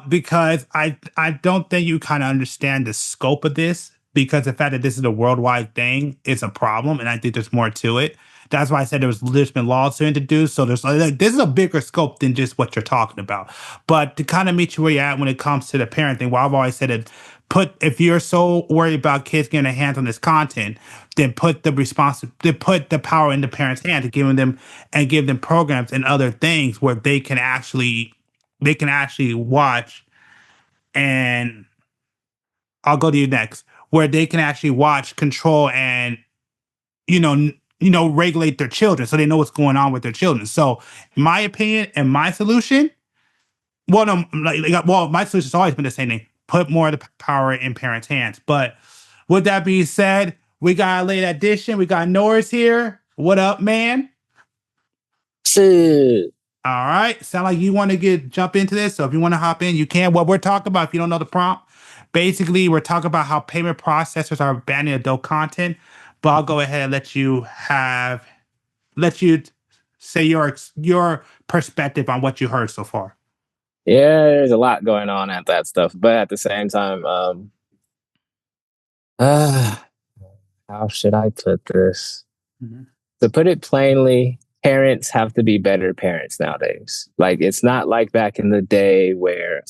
Because I don't think you kind of understand the scope of this. Because the fact that this is a worldwide thing is a problem, and I think there's more to it. That's why I said there's been laws to introduce. So there's like, this is a bigger scope than just what you're talking about. But to kind of meet you where you're at when it comes to the parenting, well, I've always said it. If you're so worried about kids getting their hands on this content, then put the power in the parents' hands to give them programs and other things where they can actually watch. And I'll go to you next, where they can actually watch, control, and regulate their children, so they know what's going on with their children. So, in my opinion and my solution, well, no, my solution's always been the same thing: put more of the power in parents' hands. But with that being said, we got a late addition. We got Norris here. What up, man? Shit. All right. Sound like you want to jump into this. So if you want to hop in, you can. What we're talking about, if you don't know the prompt, basically we're talking about how payment processors are banning adult content. But I'll go ahead and let you say your perspective on what you heard so far. Yeah, there's a lot going on at that stuff, but at the same time, how should I put this? Mm-hmm. To put it plainly, parents have to be better parents nowadays. Like, it's not like back in the day where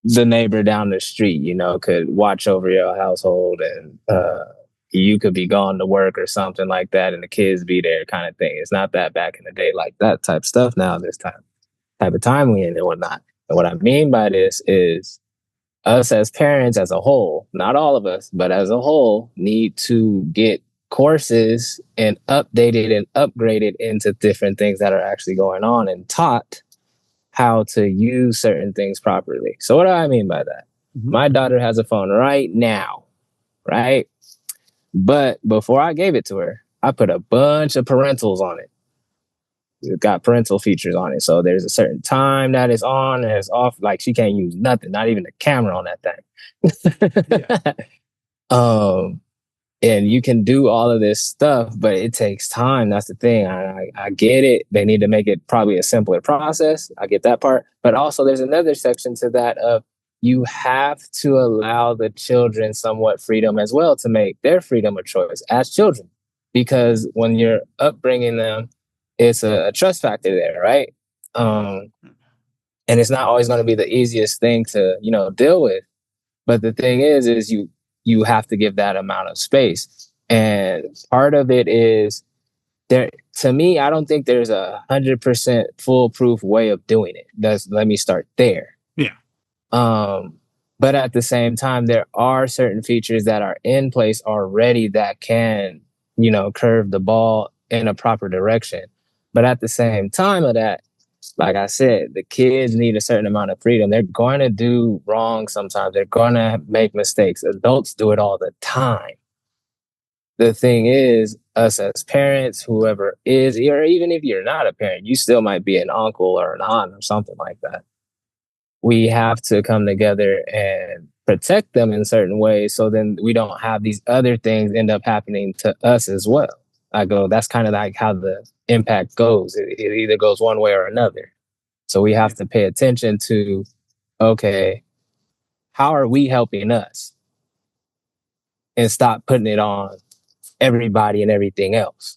the neighbor down the street, could watch over your household and you could be gone to work or something like that and the kids be there kind of thing. It's not that back in the day like that type stuff now, this type of time we in and whatnot. And what I mean by this is us as parents as a whole, not all of us, but as a whole, need to get courses and updated and upgraded into different things that are actually going on and taught how to use certain things properly. So what do I mean by that? Mm-hmm. My daughter has a phone right now, right? But before I gave it to her, I put a bunch of parentals on it. It's got parental features on it. So there's a certain time that is on and it's off. Like, she can't use nothing, not even the camera on that thing. And you can do all of this stuff, but it takes time. That's the thing. I get it. They need to make it probably a simpler process. I get that part. But also there's another section to that of you have to allow the children somewhat freedom as well to make their freedom of choice as children. Because when you're upbringing them, it's a trust factor there, right? And it's not always going to be the easiest thing to, deal with. But the thing is you have to give that amount of space. And part of it is there, to me, I don't think there's 100% foolproof way of doing it. Let me start there. Yeah. But at the same time, there are certain features that are in place already that can, curve the ball in a proper direction. But at the same time of that, like I said, the kids need a certain amount of freedom. They're going to do wrong sometimes. They're going to make mistakes. Adults do it all the time. The thing is, us as parents, whoever is, or even if you're not a parent, you still might be an uncle or an aunt or something like that. We have to come together and protect them in certain ways so then we don't have these other things end up happening to us as well. That's kind of like how the impact goes. It either goes one way or another. So we have to pay attention to, okay, how are we helping us? And stop putting it on everybody and everything else.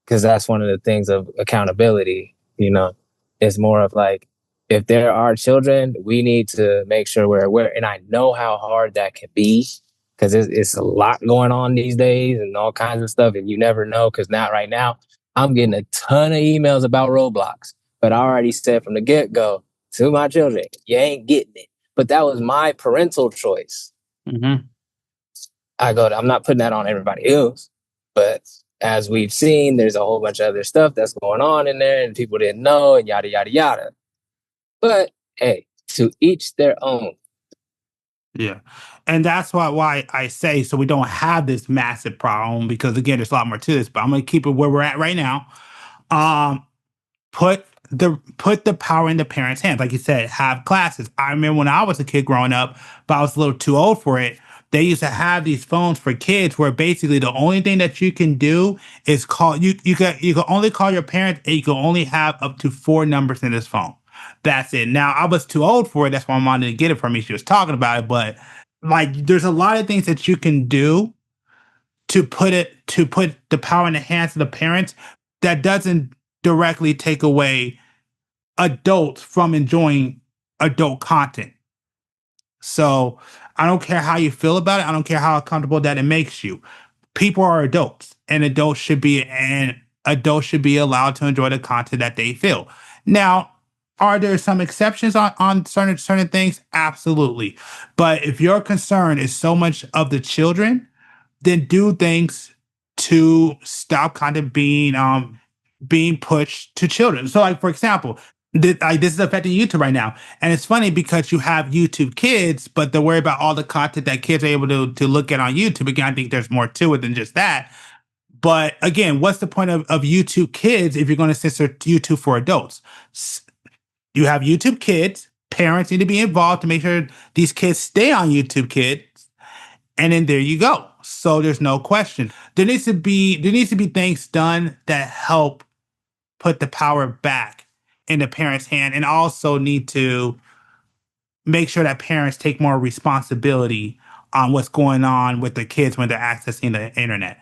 Because that's one of the things of accountability, it's more of like, if there are children, we need to make sure we're aware. And I know how hard that can be, because it's a lot going on these days and all kinds of stuff. And you never know, because right now, I'm getting a ton of emails about Roblox. But I already said from the get-go to my children, you ain't getting it. But that was my parental choice. Mm-hmm. I'm not putting that on everybody else. But as we've seen, there's a whole bunch of other stuff that's going on in there and people didn't know and yada, yada, yada. But hey, to each their own. Yeah. And that's why I say, so we don't have this massive problem, because again, there's a lot more to this, but I'm going to keep it where we're at right now. Put the power in the parents' hands. Like you said, have classes. I remember when I was a kid growing up, but I was a little too old for it. They used to have these phones for kids where basically the only thing that you can do is call you can only call your parents, and you can only have up to 4 numbers in this phone. That's it. Now, I was too old for it. That's why my mom didn't get it for me. She was talking about it, but like, there's a lot of things that you can do to to put the power in the hands of the parents, that doesn't directly take away adults from enjoying adult content. So I don't care how you feel about it. I don't care how uncomfortable that it makes you. People are adults, and adults should be allowed to enjoy the content that they feel. Now, are there some exceptions on certain things? Absolutely. But if your concern is so much of the children, then do things to stop content being pushed to children. So, like, for example, this is affecting YouTube right now. And it's funny because you have YouTube Kids, but they're worried about all the content that kids are able to look at on YouTube. Again, I think there's more to it than just that. But again, what's the point of YouTube Kids if you're going to censor YouTube for adults? You have YouTube Kids. Parents need to be involved to make sure these kids stay on YouTube Kids. And then there you go. So there's no question. There needs to be things done that help put the power back in the parents' hand, and also need to make sure that parents take more responsibility on what's going on with the kids when they're accessing the internet.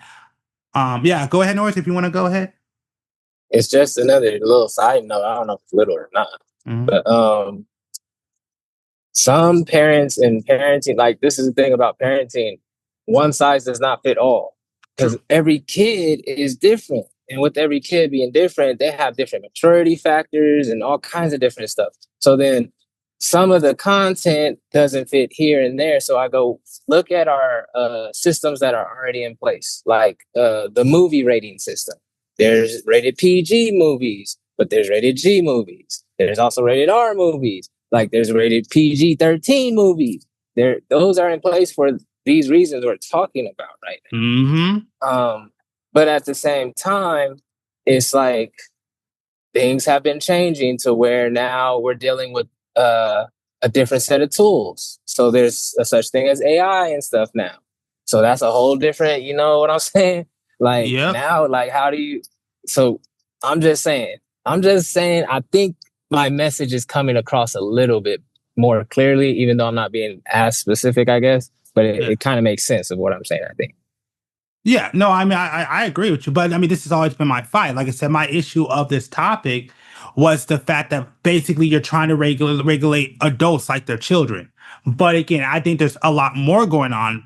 Yeah, go ahead, Norris, if you want to go ahead. It's just another little side note. I don't know if it's little or not, but some parents and parenting, like, this is the thing about parenting, one size does not fit all, because every kid is different. And with every kid being different, they have different maturity factors and all kinds of different stuff. So then some of the content doesn't fit here and there. So I go look at our systems that are already in place, like the movie rating system. There's rated PG movies, but there's rated G movies. There's also rated R movies. Like, there's rated PG-13 movies. Those are in place for these reasons we're talking about right now. Mm-hmm. But at the same time, it's like things have been changing to where now we're dealing with a different set of tools. So there's a such thing as AI and stuff now. So that's a whole different, you know what I'm saying? Like, now, like, how do you... So I'm just saying, I think my message is coming across a little bit more clearly, even though I'm not being as specific, I guess. But it kind of makes sense of what I'm saying, I think. Yeah, no, I mean, I agree with you, but I mean, this has always been my fight. Like I said, my issue of this topic was the fact that basically you're trying to regulate adults like they're children. But again, I think there's a lot more going on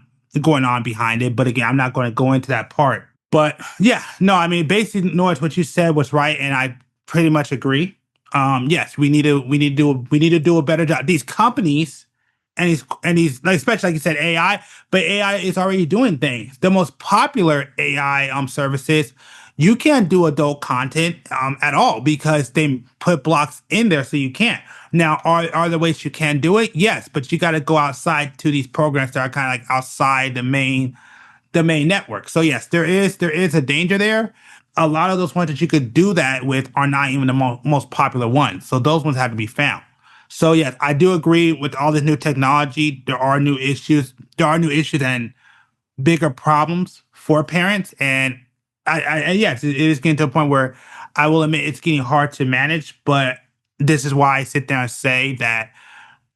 behind it. But again, I'm not going to go into that part. But yeah, no, I mean, basically, Norris, what you said was right, and I pretty much agree. Yes, we need to do a better job. These companies and these, like, especially like you said, AI, but AI is already doing things. The most popular AI services, you can't do adult content at all because they put blocks in there, so you can't. Now, are there ways you can do it? Yes, but you got to go outside to these programs that are kind of like outside the main network. So yes, there is a danger there. A lot of those ones that you could do that with are not even the most popular ones. So those ones have to be found. So yes, I do agree with all this new technology. There are new issues. And bigger problems for parents. And yes, it is getting to a point where I will admit it's getting hard to manage. But this is why I sit there and say that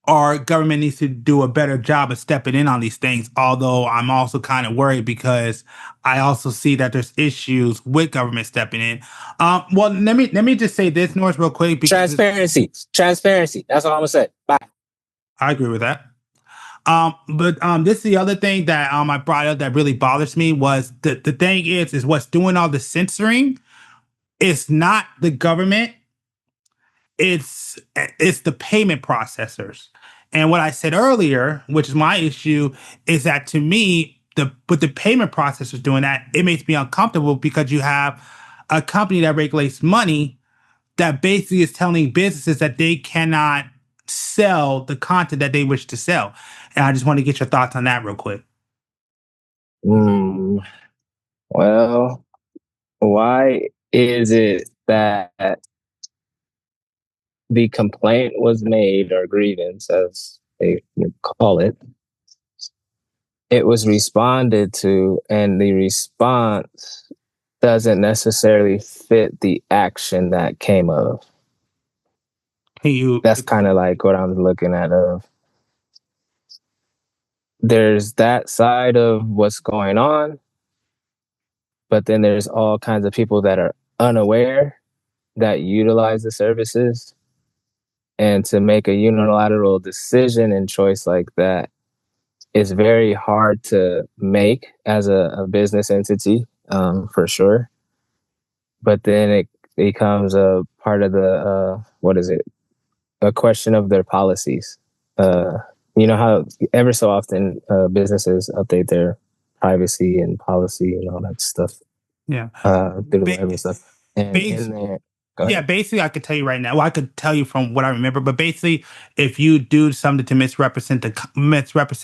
our government needs to do a better job of stepping in on these things. Although I'm also kind of worried because I also see that there's issues with government stepping in. Well, let me just say this, Norris, real quick. Because Transparency. That's all I'm gonna say. Bye. I agree with that. But this is the other thing that I brought up that really bothers me was the thing is what's doing all the censoring. It's not the government. It's the payment processors. And what I said earlier, which is my issue, is that to me, with the payment processors doing that, it makes me uncomfortable because you have a company that regulates money that basically is telling businesses that they cannot sell the content that they wish to sell. And I just want to get your thoughts on that real quick. Well, why is it that the complaint was made, or grievance, as they call it, it was responded to, and the response doesn't necessarily fit the action that came of? That's kind of like what I'm looking at of. There's that side of what's going on, but then there's all kinds of people that are unaware that utilize the services. And to make a unilateral decision and choice like that is very hard to make as a business entity, for sure. But then it becomes a part of the, what is it? A question of their policies. You know how ever so often businesses update their privacy and policy and all that stuff. Yeah. Through the web and stuff. And in there, yeah, basically, I could tell you right now. Well, I could tell you from what I remember, but basically, if you do something to misrepresent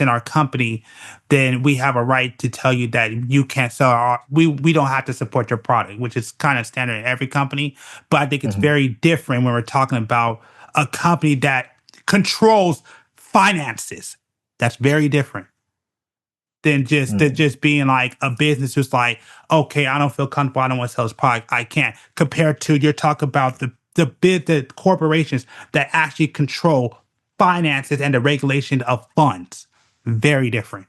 our company, then we have a right to tell you that you can't sell our. We don't have to support your product, which is kind of standard in every company. But I think it's very different when we're talking about a company that controls finances. That's very different than just being like a business who's like, okay, I don't feel comfortable, I don't want to sell this product, I can't. Compared to you're talking about the corporations that actually control finances and the regulation of funds. Very different.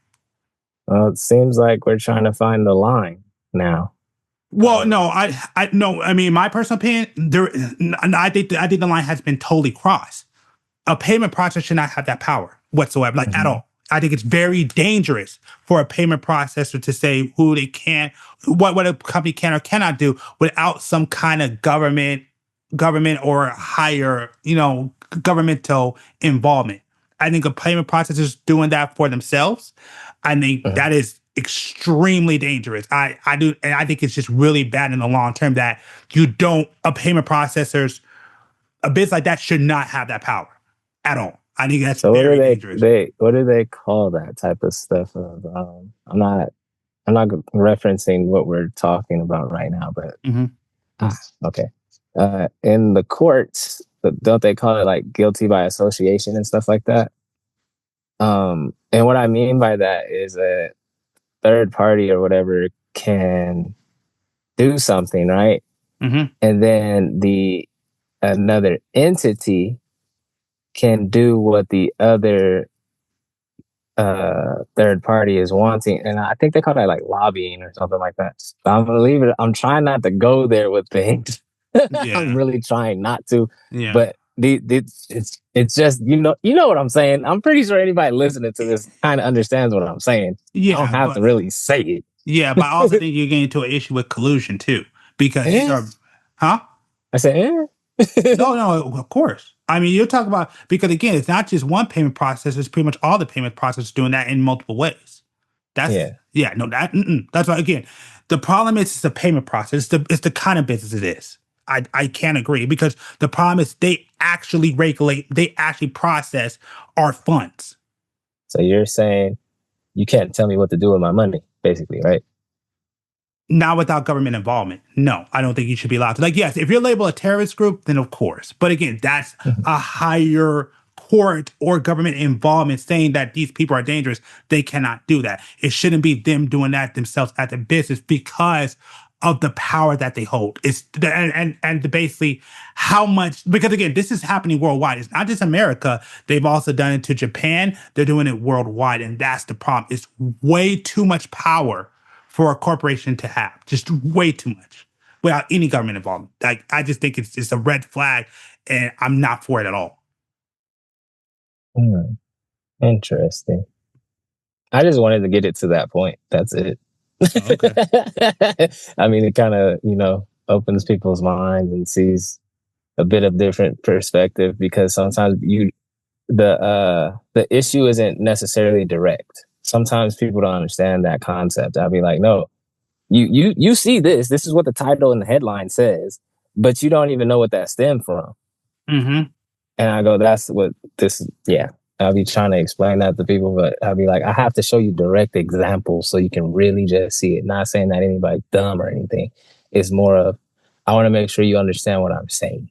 Well, it seems like we're trying to find the line now. Well, no, no. I mean, my personal opinion, I think the line has been totally crossed. A payment processor should not have that power whatsoever, like at all. I think it's very dangerous for a payment processor to say who they can, what a company can or cannot do without some kind of government or higher, governmental involvement. I think a payment processor is doing that for themselves. I think that is extremely dangerous. I do, and I think it's just really bad in the long term that a payment processors, a business like that should not have that power at all. I think that's very dangerous. What do they call that type of stuff? I'm not referencing what we're talking about right now, but okay. In the courts, don't they call it like guilty by association and stuff like that? And what I mean by that is a third party or whatever can do something, right? And then another entity can do what the other third party is wanting, and I think they call that like lobbying or something like that. But I'm gonna leave it. I'm trying not to go there with things. I'm really trying not to. Yeah. But it's just you know what I'm saying. I'm pretty sure anybody listening to this kind of understands what I'm saying. Yeah, I don't have to really say it. Yeah, but I also think you're getting into an issue with collusion too, because I said, No, of course. I mean, you're talking about, because again, it's not just one payment process, it's pretty much all the payment processors doing that in multiple ways. That's why, again, the problem is it's the payment process. It's the kind of business it is. I can't agree, because the problem is they actually process our funds. So you're saying you can't tell me what to do with my money, basically, right? Not without government involvement. No, I don't think you should be allowed to. Like, yes, if you're labeled a terrorist group, then of course. But again, that's a higher court or government involvement saying that these people are dangerous. They cannot do that. It shouldn't be them doing that themselves at the business because of the power that they hold. It's and basically how much, because again, this is happening worldwide. It's not just America. They've also done it to Japan. They're doing it worldwide. And that's the problem. It's way too much power for a corporation to have, just way too much without any government involvement. Like, I just think it's a red flag, and I'm not for it at all. Interesting. I just wanted to get it to that point. That's it. Okay. I mean, it kind of, opens people's minds and sees a bit of different perspective, because sometimes the issue isn't necessarily direct. Sometimes people don't understand that concept. I'll be like, no, you see this. This is what the title and the headline says, but you don't even know what that stemmed from. And I go, that's what this. Yeah, I'll be trying to explain that to people, but I'll be like, I have to show you direct examples so you can really just see it. Not saying that anybody's dumb or anything. It's more of, I want to make sure you understand what I'm saying.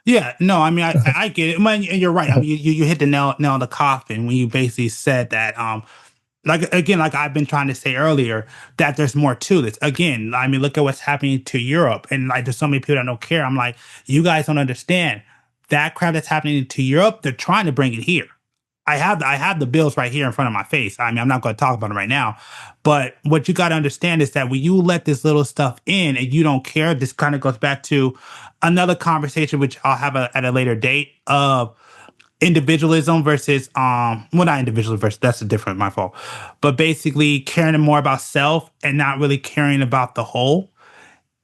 Yeah, no, I mean, I get it. Man, you're right. I mean, you hit the nail on the coffin when you basically said that, like I've been trying to say earlier, that there's more to this. Again, I mean, look at what's happening to Europe, and like there's so many people that don't care. I'm like, you guys don't understand that crap that's happening to Europe. They're trying to bring it here. I have the bills right here in front of my face. I mean, I'm not going to talk about them right now, but what you got to understand is that when you let this little stuff in and you don't care, this kind of goes back to another conversation, which I'll have at a later date, of individualism versus well, not individualism versus, that's a different, my fault, but basically caring more about self and not really caring about the whole,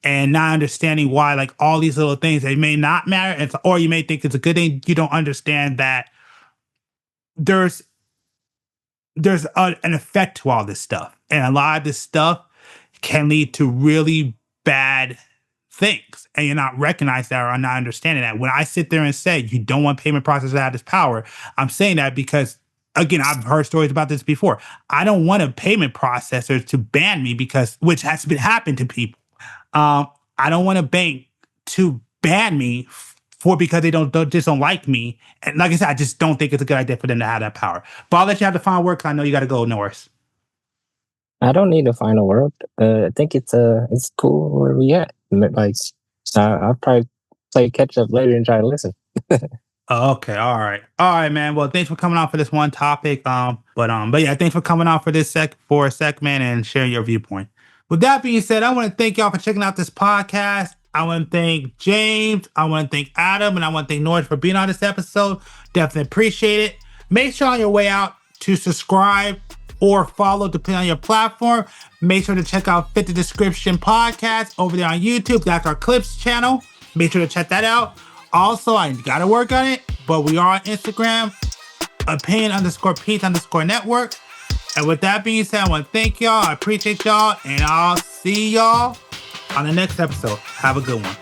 and not understanding why, like, all these little things, they may not matter, or you may think it's a good thing. You don't understand that there's an effect to all this stuff, and a lot of this stuff can lead to really bad things, and you're not recognizing that or not understanding that. When I sit there and say you don't want payment processors to have this power, I'm saying that because, again, I've heard stories about this before. I don't want a payment processor to ban me, because, which has been happened to people. I don't want a bank to ban me because they just don't like me. And like I said, I just don't think it's a good idea for them to have that power. But I'll let you have the final word, because I know you got to go, Norris. I don't need a final word. I think it's cool where we at. Like, I'll probably play catch up later and try to listen. Okay, all right, man. Well, thanks for coming on for this one topic. But yeah, thanks for coming on for this segment and sharing your viewpoint. With that being said, I want to thank y'all for checking out this podcast. I want to thank James, I want to thank Adam, and I want to thank Norris for being on this episode. Definitely appreciate it. Make sure on your way out to subscribe or follow, depending on your platform. Make sure to check out Fit the Description podcast over there on YouTube. That's our Clips channel. Make sure to check that out. Also, I got to work on it, but we are on Instagram, opinion_Pete_network. And with that being said, I want to thank y'all. I appreciate y'all, and I'll see y'all on the next episode. Have a good one.